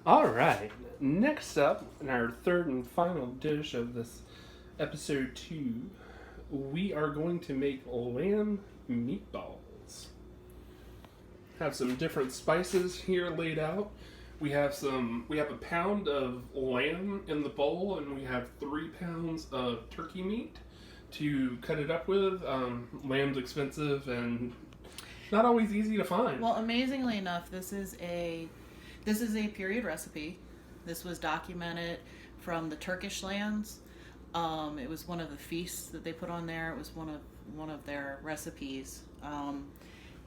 All right. Next up, in our third and final dish of this episode 2, we are going to make lamb meatballs. Have some different spices here laid out. We have a pound of lamb in the bowl, and we have 3 pounds of turkey meat to cut it up with. Lamb's expensive and not always easy to find. Well, amazingly enough, this is a period recipe. This was documented from the Turkish lands. It was one of the feasts that they put on there. It was one of their recipes.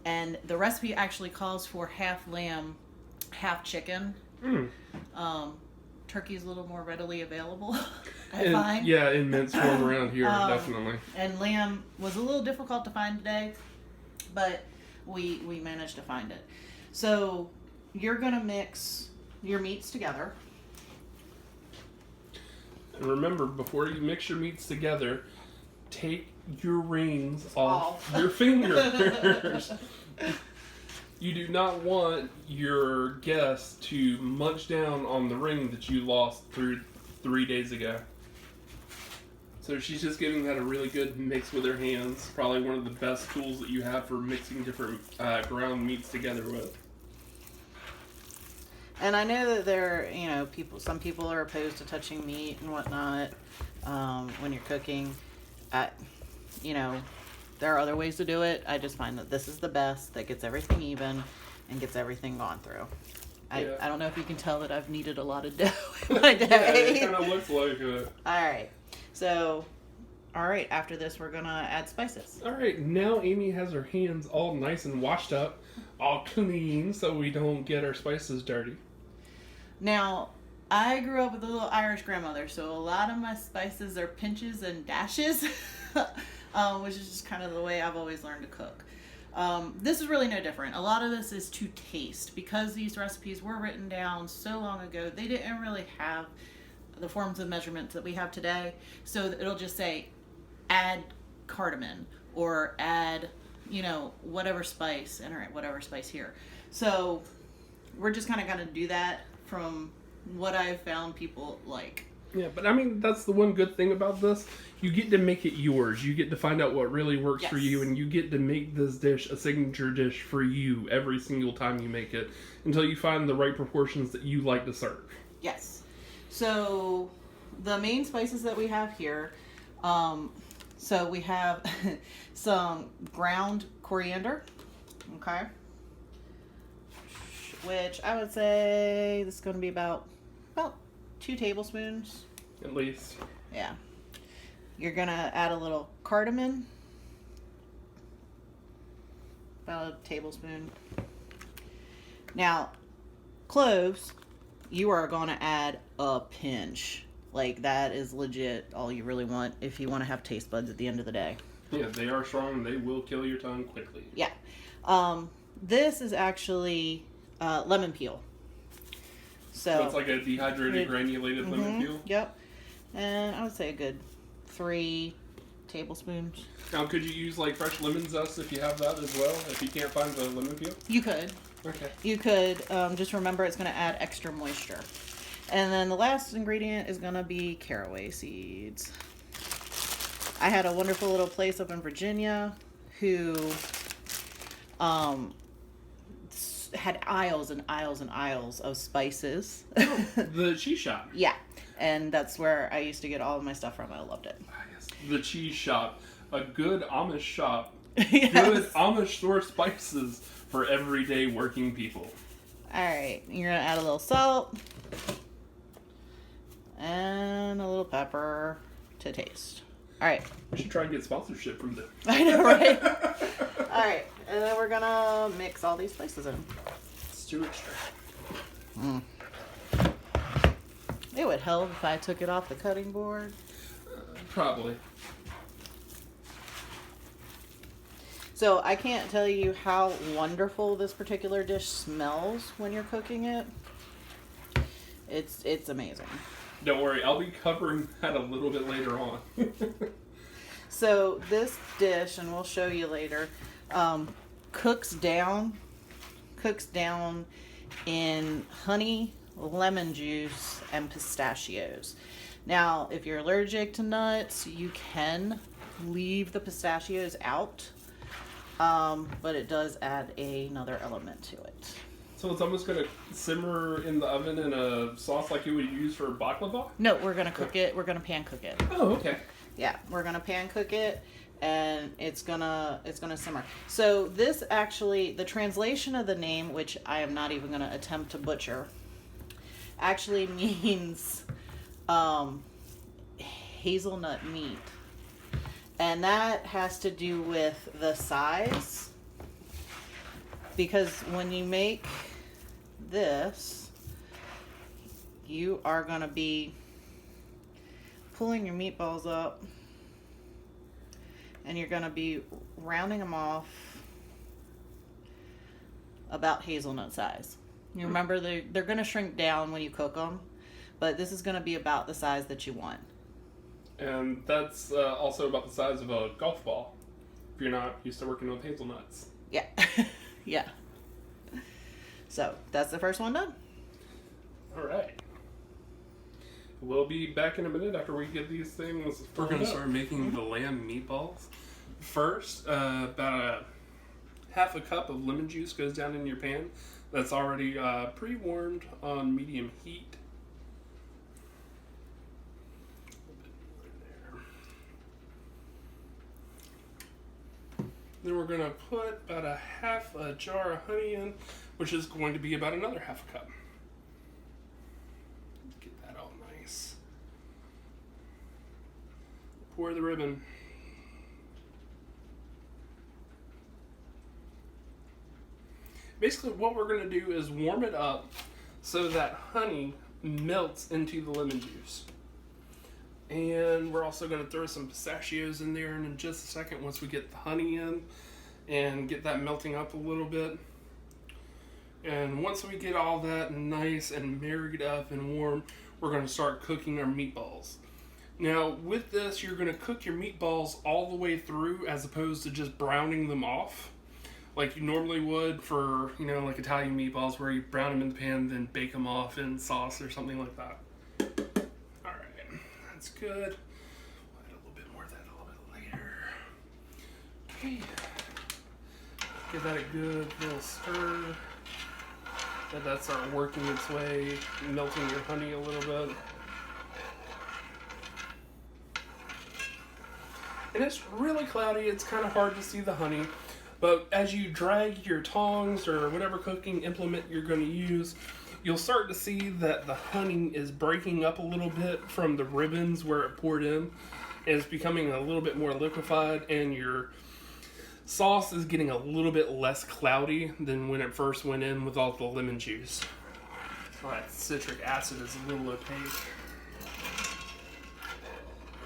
And the recipe actually calls for half lamb, half chicken. Mm. Turkey's a little more readily available, I find. Yeah, in mince form around here, definitely. And lamb was a little difficult to find today, but we managed to find it. So you're going to mix your meats together. And remember, before you mix your meats together, take your rings off your fingers. You do not want your guest to munch down on the ring that you lost 3 days ago. So she's just giving that a really good mix with her hands. Probably one of the best tools that you have for mixing different ground meats together with. And I know that some people are opposed to touching meat and whatnot when you're cooking. There are other ways to do it. I just find that this is the best, that gets everything even and gets everything gone through. I don't know if you can tell that I've kneaded a lot of dough in my day. Yeah, it kind of looks like it. All right, after this we're going to add spices. All right, now Amy has her hands all nice and washed up, all clean, so we don't get our spices dirty. Now, I grew up with a little Irish grandmother, so a lot of my spices are pinches and dashes, which is just kind of the way I've always learned to cook. This is really no different. A lot of this is to taste. Because these recipes were written down so long ago, they didn't really have the forms of measurements that we have today. So it'll just say, add cardamom, or add, whatever spice, enter whatever spice here. So we're just kind of going to do that from what I've found people like. Yeah, but I mean, that's the one good thing about this. You get to make it yours. You get to find out what really works for you, and you get to make this dish a signature dish for you every single time you make it until you find the right proportions that you like to serve. Yes. So the main spices that we have here, so we have some ground coriander, okay, which I would say this is going to be about 2 tablespoons. At least. Yeah. You're going to add a little cardamom, about a tablespoon. Now, cloves, you are going to add a pinch. Like, that is legit all you really want if you want to have taste buds at the end of the day. Yeah, they are strong and they will kill your tongue quickly. Yeah. This is actually lemon peel. So it's like a dehydrated, granulated lemon peel? Yep. And I would say a good 3 tablespoons. Now, could you use like fresh lemon zest if you have that as well? If you can't find the lemon peel? You could. Okay. You could. Just remember it's going to add extra moisture. And then the last ingredient is going to be caraway seeds. I had a wonderful little place up in Virginia who had aisles and aisles and aisles of spices. Oh, the cheese shop. Yeah. And that's where I used to get all of my stuff from. I loved it. Yes. The cheese shop. A good Amish shop. Yes. Good Amish store spices for everyday working people. Alright. You're going to add a little salt. And a little pepper to taste. Alright. We should try and get sponsorship from them. I know, right? Alright. And then we're going to mix all these spices in. It's too extra. It would help if I took it off the cutting board. Probably. So I can't tell you how wonderful this particular dish smells when you're cooking it. It's amazing. Don't worry, I'll be covering that a little bit later on. So this dish, and we'll show you later, cooks down in honey, lemon juice, and pistachios. Now, if you're allergic to nuts, you can leave the pistachios out, but it does add another element to it. So it's almost going to simmer in the oven in a sauce like you would use for baklava? No, we're gonna cook it. We're gonna pan cook it. Oh, okay. Yeah, we're gonna pan cook it, and it's gonna simmer. So this actually, the translation of the name, which I am not even gonna attempt to butcher, actually means hazelnut meat, and that has to do with the size. Because when you make this, you are going to be pulling your meatballs up, and you're going to be rounding them off about hazelnut size. You remember, they're going to shrink down when you cook them, but this is going to be about the size that you want. And that's also about the size of a golf ball, if you're not used to working with hazelnuts. Yeah. Yeah. So that's the first one done. All right. We'll be back in a minute after we get these things. We're going to start making the lamb meatballs. First, about a half a cup of lemon juice goes down in your pan. That's already pre-warmed on medium heat. Then we're going to put about a half a jar of honey in, which is going to be about another half a cup. Get that all nice. Pour the ribbon. Basically what we're going to do is warm it up so that honey melts into the lemon juice. And we're also going to throw some pistachios in there in just a second once we get the honey in and get that melting up a little bit. And once we get all that nice and married up and warm, we're going to start cooking our meatballs. Now, with this, you're going to cook your meatballs all the way through as opposed to just browning them off like you normally would for, like Italian meatballs where you brown them in the pan, then bake them off in sauce or something like that. That's good. We'll add a little bit more of that a little bit later. Okay. Give that a good little stir. Let that start working its way, melting your honey a little bit. And it's really cloudy. It's kind of hard to see the honey. But as you drag your tongs or whatever cooking implement you're going to use, you'll start to see that the honey is breaking up a little bit from the ribbons where it poured in. And it's becoming a little bit more liquefied, and your sauce is getting a little bit less cloudy than when it first went in with all the lemon juice. So that citric acid is a little opaque.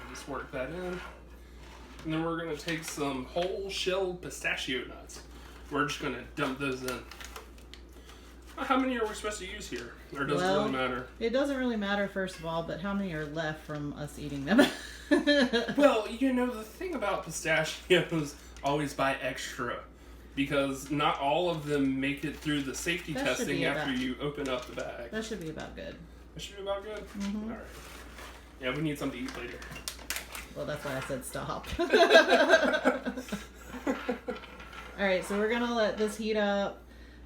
Just work that in. And then we're going to take some whole shelled pistachio nuts. We're just going to dump those in. How many are we supposed to use here? Or does it really matter? It doesn't really matter, first of all, but how many are left from us eating them? Well, the thing about pistachios, always buy extra. Because not all of them make it through the safety testing after you open up the bag. That should be about good. That should be about good? Mm-hmm. All right. Yeah, we need something to eat later. Well, that's why I said stop. Alright, so we're going to let this heat up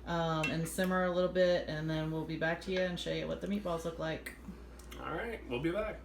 and simmer a little bit, and then we'll be back to you and show you what the meatballs look like. Alright, we'll be back.